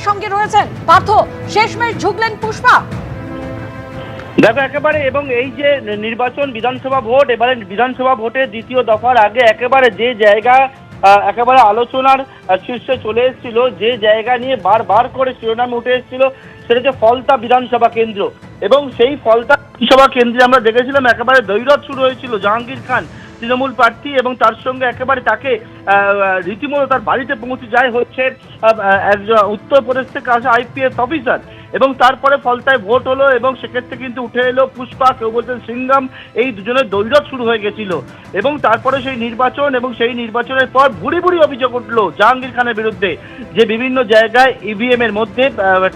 সঙ্গে রয়েছেন পার্থ। শেষমেশ ঝুঁকলেন পুষ্পা। দেখো একেবারে, এবং এই যে নির্বাচন বিধানসভা ভোট, এবারে বিধানসভা ভোটের দ্বিতীয় দফার আগে একেবারে যে জায়গা একেবারে আলোচনার শীর্ষে চলে এসেছিল, যে জায়গা নিয়ে বারবার করে শিরোনামে উঠে এসেছিল, সেটা হচ্ছে ফলতা বিধানসভা কেন্দ্র। এবং সেই ফলতা বিধানসভা কেন্দ্রে আমরা দেখেছিলাম একেবারে দৈরথ শুরু হয়েছিল জাহাঙ্গীর খান তৃণমূল প্রার্থী, এবং তার সঙ্গে একেবারে তাকে রীতিমতো তার বাড়িতে পৌঁছে যায় হচ্ছে একজন উত্তরপ্রদেশ থেকে আসা আইপিএস অফিসার। এবং তারপরে ফলতায় ভোট হলো, এবং সেক্ষেত্রে কিন্তু উঠে এলো পুষ্পা, কেউ বলছেন সিঙ্গাম, এই দুজনের দৈরথ শুরু হয়ে গেছিল। এবং তারপরে সেই নির্বাচন, এবং সেই নির্বাচনের পর ভুরি ভুরি অভিযোগ উঠলো জাহাঙ্গীর খানের বিরুদ্ধে, যে বিভিন্ন জায়গায় ইভিএম এর মধ্যে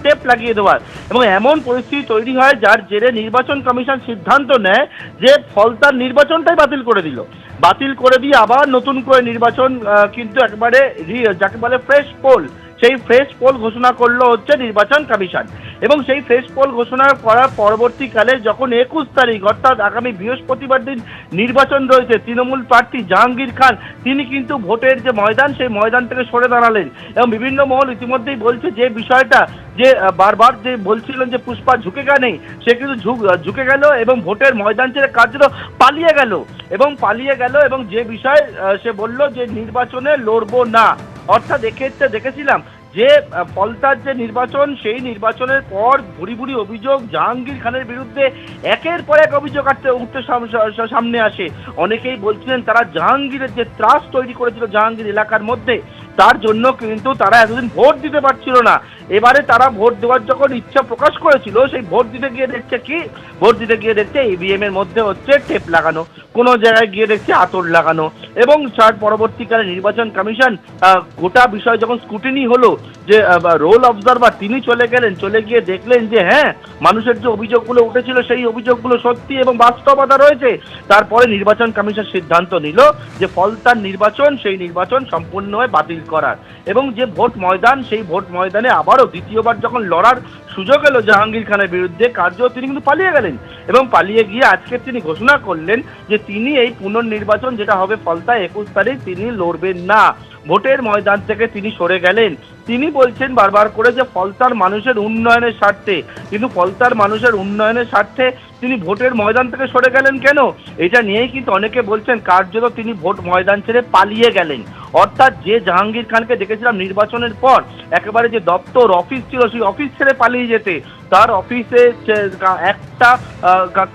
টেপ লাগিয়ে দেওয়ার, এবং এমন পরিস্থিতি তৈরি হয় যার জেরে নির্বাচন কমিশন সিদ্ধান্ত নেয় যে ফলতার নির্বাচনটাই বাতিল করে দিল। বাতিল করে দিয়ে আবার নতুন করে নির্বাচন কিন্তু একেবারে যাকে বলে ফ্রেশ পোল, সেই ফ্রেশ পোল ঘোষণা করলো হচ্ছে নির্বাচন কমিশন। এবং সেই ফ্রেশ পোল ঘোষণা করার পরবর্তীকালে যখন 21 তারিখ অর্থাৎ আগামী বৃহস্পতিবার দিন নির্বাচন রয়েছে, তৃণমূল প্রার্থী জাহাঙ্গীর খান তিনি কিন্তু ভোটের যে ময়দান, সেই ময়দান থেকে সরে দাঁড়ালেন। এবং বিভিন্ন মহল ইতিমধ্যেই বলছে যে বিষয়টা, যে বারবার যে বলছিলেন যে পুষ্পা ঝুঁকেগা নেই, সে কিন্তু ঝুঁকে গেল এবং ভোটের ময়দান ছেড়ে কার্যত পালিয়ে গেল। এবং যে বিষয় সে বলল যে নির্বাচনে লড়বো না। অর্থাৎ এক্ষেত্রে দেখেছিলাম যে ফলতার যে নির্বাচন, সেই নির্বাচনের পর ভুরি ভুরি অভিযোগ জাহাঙ্গীর খানের বিরুদ্ধে একের পর এক অভিযোগ উঠতে সামনে আসে। অনেকেই বলছিলেন তারা জাহাঙ্গীরের যে ত্রাস তৈরি করেছিল জাহাঙ্গীর এলাকার মধ্যে, তার জন্য কিন্তু তারা এতদিন ভোট দিতে পারছিল না। এবারে তারা ভোট দেওয়ার যখন ইচ্ছা প্রকাশ করেছিল, সেই ভোট দিতে গিয়ে দেখছে ইভিএম এর মধ্যে হচ্ছে টেপ লাগানো, কোনো জায়গায় গিয়ে দেখছে আতর লাগানো। এবং তার পরবর্তীকালে নির্বাচন কমিশন গোটা বিষয় যখন স্ক্রুটিনি হলো, যে রোল অবজারভার তিনি চলে গিয়ে দেখলেন যে হ্যাঁ, মানুষের যে অভিযোগগুলো উঠেছিল সেই অভিযোগগুলো সত্যি এবং বাস্তবতা রয়েছে। তারপরে নির্বাচন কমিশন সিদ্ধান্ত নিল যে ফলতার নির্বাচন, সেই নির্বাচন সম্পূর্ণভাবে বাতিল করার। এবং যে ভোট ময়দান, সেই ভোট ময়দানে আবারও দ্বিতীয়বার যখন লড়ার সুযোগ এলো জাহাঙ্গীর খানের বিরুদ্ধে, কার্যত তিনি কিন্তু পালিয়ে গেলেন। এবং পালিয়ে গিয়ে আজকে তিনি ঘোষণা করলেন যে তিনি এই পুনর্নির্বাচন যেটা হবে ফলতায় 21 তারিখ, তিনি লড়বেন না। ভোটের ময়দান থেকে তিনি সরে গেলেন। তিনি বলছেন বারবার করে যে ফলতার মানুষের উন্নয়নের স্বার্থে, কিন্তু ফলতার মানুষের উন্নয়নের স্বার্থে তিনি ভোটের ময়দান থেকে সরে গেলেন কেন, এটা নিয়েই কিন্তু অনেকে বলছেন কার্যত তিনি ভোট ময়দান ছেড়ে পালিয়ে গেলেন। অর্থাৎ যে জাহাঙ্গীর খানকে দেখেছিলাম নির্বাচনের পর একেবারে যে দপ্তর অফিস ছিল, সেই অফিস ছেড়ে পালিয়ে যেতে, তার অফিসে একটা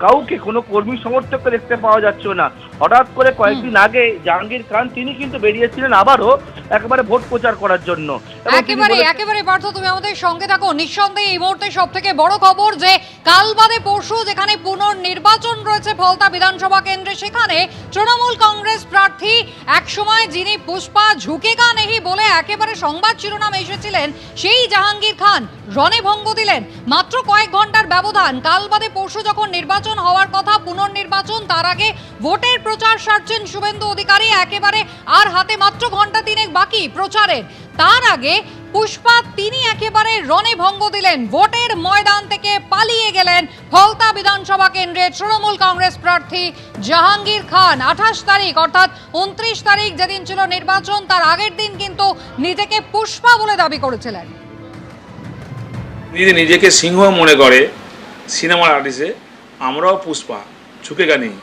কাউকে, কোনো কর্মী সমর্থককে দেখতে পাওয়া যাচ্ছে না। হঠাৎ করে কয়েকদিন আগে জাহাঙ্গীর খান তিনি কিন্তু বেরিয়েছিলেন আবারও একেবারে ভোট প্রচার করার জন্য। একেবারে পার্থ, তুমি আমাদের সঙ্গে থাকো। নিঃসন্দেহে এই মুহূর্তে সব থেকে বড় খবর যে কাল বাদে পরশু যেখানে পুনর্নির্বাচন রয়েছে ফলতা বিধানসভা কেন্দ্রে, সেখানে তৃণমূল কংগ্রেস প্রার্থী একসময় যিনি পুষ্পা ঝুঁকেগা নেহি বলে একেবারে সংবাদ শিরোনাম এসেছিলেন, সেই জাহাঙ্গীর খান রণে ভঙ্গ দিলেন। মাত্র কয়েক ঘন্টার ব্যবধান, কাল বাদে পরশু যখন নির্বাচন হওয়ার কথা, পুনর্নির্বাচন, তার আগে ভোটের প্রচার সারছেন শুভেন্দু অধিকারী। একেবারে আর হাতে মাত্র ঘন্টা তিনেক বাকি প্রচারের, তার আগে পুষ্পা তিনি একেবারে রণে ভঙ্গ দিলেন, ভোটের ময়দান থেকে পালিয়ে গেলেন ফলতা বিধানসভা কেন্দ্রে তৃণমূল কংগ্রেস প্রার্থী জাহাঙ্গীর খান। 28 তারিখ অর্থাৎ 29 তারিখ যেদিন ছিল নির্বাচন, তার আগের দিন কিন্তু নিজেকে পুষ্পা বলে দাবি করেছিলেন। নিজেকে সিংহ মনে করে সিনেমার আর্টিস্টে, আমরাও পুষ্পা, ঝুঁকেগা নেই।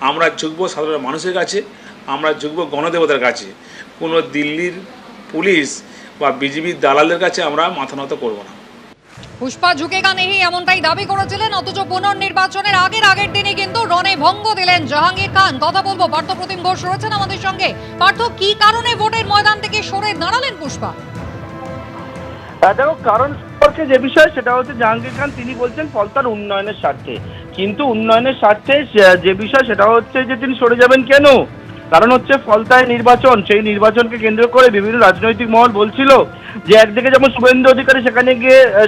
আমরা ঝুঁকবো সাধারণ মানুষের কাছে, আমরা ঝুঁকবো গণদেবতার কাছে। কোনো দিল্লির পুলিশ বা বিজেপির দালালদের কাছে আমরা মাথা নত করবো না। পুষ্পা ঝুঁকেগা নেহি এমনটাই দাবি করেছিলেন, অথচ পুনর্নির্বাচনের আগের দিনই কিন্তু রণে ভঙ্গ দিলেন জাহাঙ্গীর খান। কথা বলবো, পার্থ প্রতিম ঘোষ রয়েছেন আমাদের সঙ্গে। পার্থ, কি কারণে ভোটের ময়দান থেকে সরে দাঁড়ালেন পুষ্পা? দেখো, কারণ সম্পর্কে যে বিষয় সেটা হচ্ছে জাহাঙ্গীর খান তিনি বলছেন ফলতার উন্নয়নের স্বার্থে, কিন্তু উন্নয়নের স্বার্থে যে বিষয় সেটা হচ্ছে যে তিনি সরে যাবেন কেন, কারণ হচ্ছে ফলতায় নির্বাচন, সেই নির্বাচনকে কেন্দ্র করে বিভিন্ন রাজনৈতিক মহল বলছিল যে একদিকে যেমন শুভেন্দু অধিকারী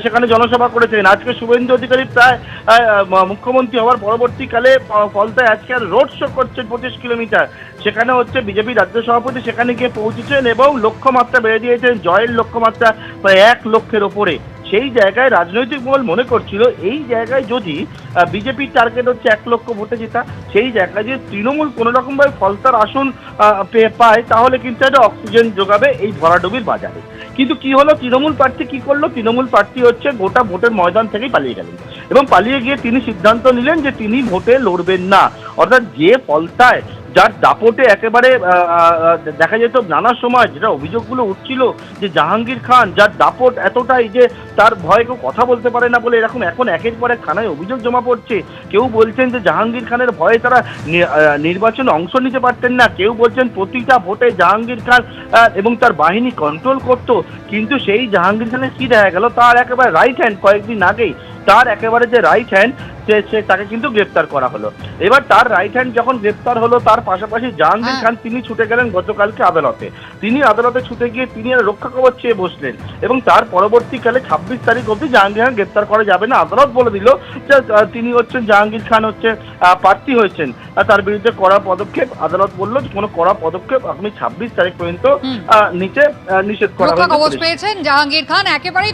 সেখানে জনসভা করেছেন, আজকে শুভেন্দু অধিকারী প্রায় মুখ্যমন্ত্রী হওয়ার পরবর্তীকালে ফলতায় আজকে রোড শো করছেন 25 কিলোমিটার। সেখানে হচ্ছে বিজেপি রাজ্য সভাপতি সেখানে গিয়ে পৌঁছেছেন এবং লক্ষ্যমাত্রা বেড়ে দিয়েছেন, জয়ের লক্ষ্যমাত্রা প্রায় 1 লক্ষের ওপরে। সেই জায়গায় রাজনৈতিক মহল মনে করছিল এই জায়গায় যদি বিজেপির টার্গেট হচ্ছে 1 লক্ষ ভোটে জেতা। সেই জায়গায় যদি তৃণমূল কোনো রকমভাবে ফলতার আসন পায় তাহলে কিন্তু একটা অক্সিজেন যোগাবে এই ভরাডুবির বাজারে। কিন্তু কি হলো, তৃণমূল প্রার্থী কি করলো, তৃণমূল প্রার্থী হচ্ছে গোটা ভোটের ময়দান থেকেই পালিয়ে গেলেন এবং পালিয়ে গিয়ে তিনি সিদ্ধান্ত নিলেন যে তিনি ভোটে লড়বেন না। অর্থাৎ যে ফলতায় যার দাপটে একেবারে দেখা যেত নানা সময় যেটা অভিযোগগুলো উঠছিল যে জাহাঙ্গীর খান যার দাপট এতটাই যে তার ভয়ে কেউ কথা বলতে পারে না বলে এরকম এখন একের পর এক থানায় অভিযোগ জমা পড়ছে। কেউ বলছেন যে জাহাঙ্গীর খানের ভয়ে তারা নির্বাচনে অংশ নিতে পারতেন না, কেউ বলছেন প্রতিটা ভোটে জাহাঙ্গীর খান এবং তার বাহিনী কন্ট্রোল করত। কিন্তু সেই জাহাঙ্গীর খানের কি দেখা গেল, তার একেবারে রাইট হ্যান্ড কয়েকদিন আগেই তার একেবারে যে রাইট হ্যান্ড সে তাকে কিন্তু গ্রেপ্তার করা হলো। এবার তার রাইট হ্যান্ড যখন গ্রেপ্তার হলো তার পাশাপাশি জাহাঙ্গীর খান তিনি ছুটে গেলেন গতকালকে আদালতে। তিনি আদালতে ছুটে গিয়ে তিনি রক্ষা কবচ চেয়ে বসলেন এবং তার পরবর্তীকালে 26 তারিখ অবধি জাহাঙ্গীর খান গ্রেপ্তার করা যাবে না। আদালত বলে দিল যে তিনি হচ্ছেন জাহাঙ্গীর খান হচ্ছে প্রার্থী হয়েছেন, তার বিরুদ্ধে কড়া পদক্ষেপ। আদালত বললো কোনো কড়া পদক্ষেপ আপনি 26 তারিখ পর্যন্ত নিচে নিষেধ করা রক্ষা কবচ হয়েছে। পেয়েছেন জাহাঙ্গীর খান। একেবারেই